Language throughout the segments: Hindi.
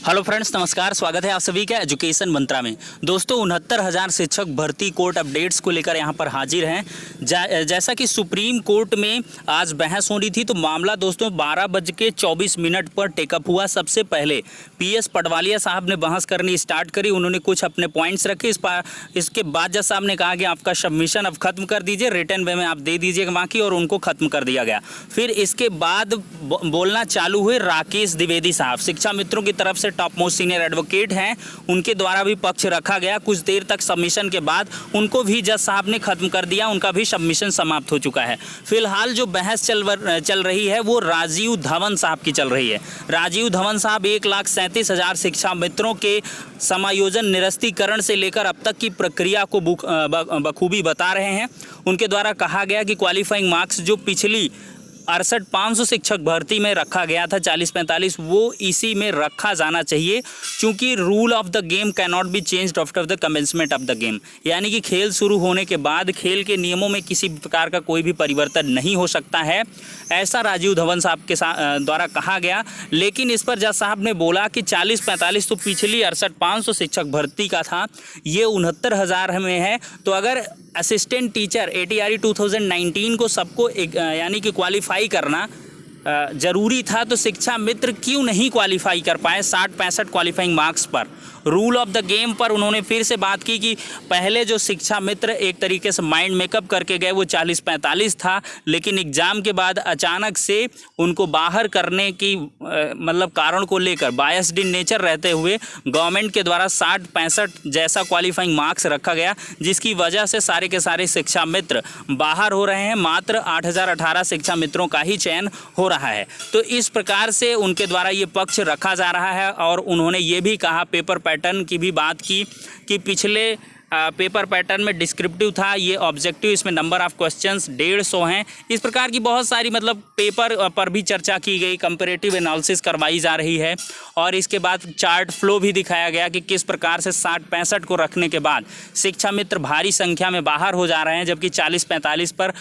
हेलो फ्रेंड्स, नमस्कार। स्वागत है आप सभी का एजुकेशन मंत्रा में। दोस्तों 69,000 शिक्षक भर्ती कोर्ट अपडेट्स को लेकर यहां पर हाजिर हैं। जैसा कि सुप्रीम कोर्ट में आज बहस हो रही थी, तो मामला दोस्तों 12:24 पर टेकअप हुआ। सबसे पहले पीएस पटवालिया साहब ने बहस करनी स्टार्ट करी। उन्होंने कुछ अपने पॉइंट्स रखे। इसके बाद जज साहब ने कहा कि आपका सबमिशन अब खत्म कर दीजिए, रिटर्न वे में आप दे दीजिएगा बाकी, और उनको खत्म कर दिया गया। फिर इसके बाद बोलना चालू हुए राकेश द्विवेदी साहब, शिक्षा मित्रों की तरफ से टॉप मोस्ट सीनियर एडवोकेट हैं। उनके द्वारा भी पक्ष रखा गया। कुछ देर तक सबमिशन के बाद उनको भी जज साहब ने खत्म कर दिया, उनका भी सबमिशन समाप्त हो चुका है। फिलहाल जो बहस चल रही है वो राजीव धवन साहब की चल रही है। राजीव धवन साहब 1,37,000 शिक्षा मित्रों के समायोजन निरस्तीकरण से लेकर अब तक की प्रक्रिया को बखूबी बता रहे हैं। उनके द्वारा कहा गया कि क्वालिफाइंग मार्क्स जो पिछली 68,500 शिक्षक भर्ती में रखा गया था 40-45, वो इसी में रखा जाना चाहिए, क्योंकि rule of the game can not be changed after the commencement of the game. यानी कि खेल शुरू होने के बाद खेल के नियमों में किसी प्रकार का कोई भी परिवर्तन नहीं हो सकता है, ऐसा राजीव धवन साहब के द्वारा कहा गया। लेकिन इस पर जज साहब ने बोला कि 40-45 तो पिछली 68,500 शिक्षक भर्ती का था, ये 69,000 में है। तो अगर असिस्टेंट टीचर ATRE 2019 को सबको यानी कि क्वालिफाई करना ज़रूरी था, तो शिक्षा मित्र क्यों नहीं क्वालिफाई कर पाए 60-65 क्वालिफाइंग मार्क्स पर। रूल ऑफ द गेम पर उन्होंने फिर से बात की कि पहले जो शिक्षा मित्र एक तरीके से माइंड मेकअप करके गए वो 40-45 था, लेकिन एग्ज़ाम के बाद अचानक से उनको बाहर करने की मतलब कारण को लेकर बायस्ड इन नेचर रहते हुए गवर्नमेंट के द्वारा 60-65 जैसा क्वालिफाइंग मार्क्स रखा गया, जिसकी वजह से सारे के सारे शिक्षा मित्र बाहर हो रहे हैं। मात्र 8,018 शिक्षा मित्रों का ही चयन हो रहा है। तो इस प्रकार से उनके द्वारा ये पक्ष रखा जा रहा है। और उन्होंने ये भी कहा, पेपर पैटर्न की भी बात की कि पिछले पेपर पैटर्न में डिस्क्रिप्टिव था, ये ऑब्जेक्टिव, इसमें नंबर ऑफ क्वेश्चंस 150 हैं। इस प्रकार की बहुत सारी मतलब पेपर पर भी चर्चा की गई, कंपैरेटिव एनालिसिस करवाई जा रही है। और इसके बाद चार्ट फ्लो भी दिखाया गया कि किस प्रकार से 60-65 को रखने के बाद शिक्षा मित्र भारी संख्या में बाहर हो जा रहे हैं, जबकि 40-45 पर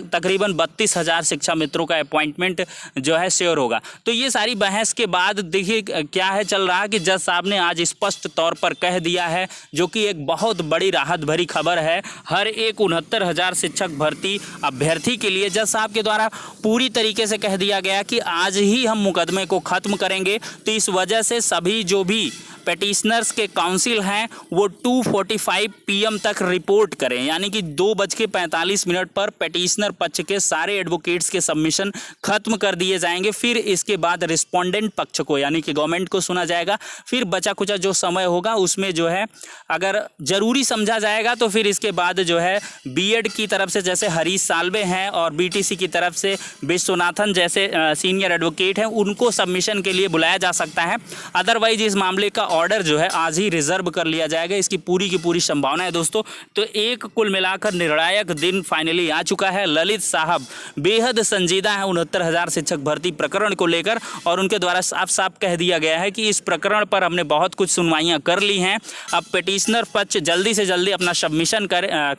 तकरीबन 32,000 शिक्षा मित्रों का अपॉइंटमेंट जो है श्योर होगा। तो ये सारी बहस के बाद देखिए क्या है चल रहा कि जज साहब ने आज स्पष्ट तौर पर कह दिया है, जो कि एक बहुत बड़ी राहत भरी खबर है हर एक 69,000 शिक्षक भर्ती अभ्यर्थी के लिए। जज साहब के द्वारा पूरी तरीके से कह दिया गया कि आज ही हम मुकदमे को खत्म करेंगे। तो इस वजह से सभी जो भी पेटिशनर्स के काउंसिल हैं वो 2:45 PM तक रिपोर्ट करें, यानी कि 2:45 पर पेटिशनर पक्ष के सारे एडवोकेट्स के सबमिशन खत्म कर दिए जाएंगे। फिर इसके बाद रिस्पोंडेंट पक्ष को यानी कि गवर्नमेंट को सुना जाएगा। फिर बचा कुचा जो समय होगा उसमें जो है अगर ज़रूरी समझा जाएगा तो फिर इसके बाद जो है बीएड की तरफ से जैसे हरीश साल्वे हैं और BTC की तरफ से विश्वनाथन जैसे सीनियर एडवोकेट हैं, उनको सबमिशन के लिए बुलाया जा सकता है। अदरवाइज इस मामले का ऑर्डर जो है आज ही रिजर्व कर लिया जाएगा, इसकी पूरी की पूरी संभावना है दोस्तों। तो एक कुल मिलाकर निर्णायक दिन फाइनली आ चुका है। ललित साहब बेहद संजीदा है 69,000 शिक्षक भर्ती प्रकरण को लेकर, और उनके द्वारा साफ साफ कह दिया गया है कि इस प्रकरण पर हमने बहुत कुछ सुनवाइयाँ कर ली हैं। अब पिटिशनर पक्ष जल्दी से जल्दी अपना सबमिशन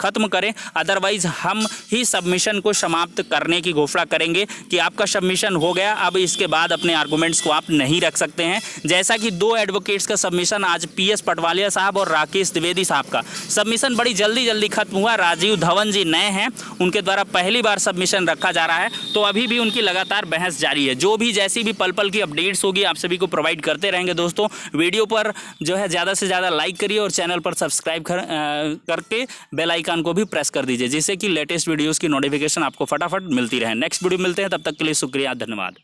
खत्म करें, अदरवाइज हम ही सबमिशन को समाप्त करने की घोषणा करेंगे कि आपका सबमिशन हो गया, अब इसके बाद अपने आर्गूमेंट्स को आप नहीं रख सकते हैं। जैसा कि 2 एडवोकेट्स का सबमिशन आज पीएस पटवालिया साहब और राकेश द्विवेदी साहब का सबमिशन बड़ी जल्दी खत्म हुआ। राजीव धवन जी नए हैं, उनके द्वारा पहली बार सबमिशन रखा जा रहा है, तो अभी भी उनकी लगातार बहस जारी है। जो भी जैसी भी पल की अपडेट्स होगी आप सभी को प्रोवाइड करते रहेंगे दोस्तों। वीडियो पर जो है ज़्यादा से ज़्यादा लाइक करिए और चैनल पर सब्सक्राइब करके बेल आइकन को भी प्रेस कर दीजिए, जिससे कि लेटेस्ट वीडियोज़ की नोटिफिकेशन आपको फटाफट मिलती रहे। नेक्स्ट वीडियो मिलते हैं, तब तक के लिए शुक्रिया, धन्यवाद।